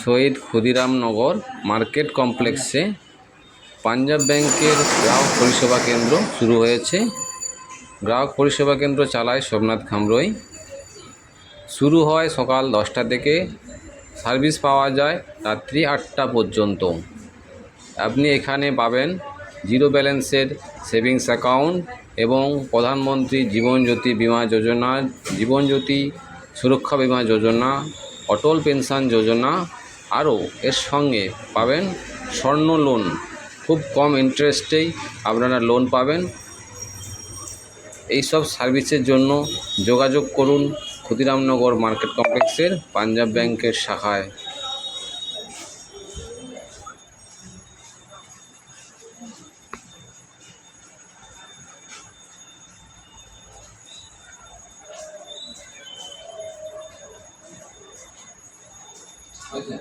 শহীদ ক্ষুদিরামনগর market কমপ্লেক্সে পাঞ্জাব ব্যাংকের গ্রাহক পরিষেবা কেন্দ্র শুরু হয়েছে। গ্রাহক পরিষেবা কেন্দ্র চালায় সোমনাথ খামরুই। শুরু হয় সকাল 10টা থেকে, সার্ভিস পাওয়া যায় রাত্রি 8টা পর্যন্ত। আপনি এখানে পাবেন জিরো ব্যালেন্সের সেভিংস অ্যাকাউন্ট এবং প্রধানমন্ত্রী জীবন জ্যোতি বিমা যোজনা, জীবন জ্যোতি সুরক্ষা বিমা যোজনা, অটল পেনশন যোজনা, আরও এর সঙ্গে পাবেন স্বর্ণ লোন। খুব কম ইন্টারেস্টেই আপনারা লোন পাবেন। এইসব সার্ভিসের জন্য যোগাযোগ করুন ক্ষুদিরামনগর মার্কেট কমপ্লেক্সের পাঞ্জাব ব্যাংকের শাখায়। আচ্ছা।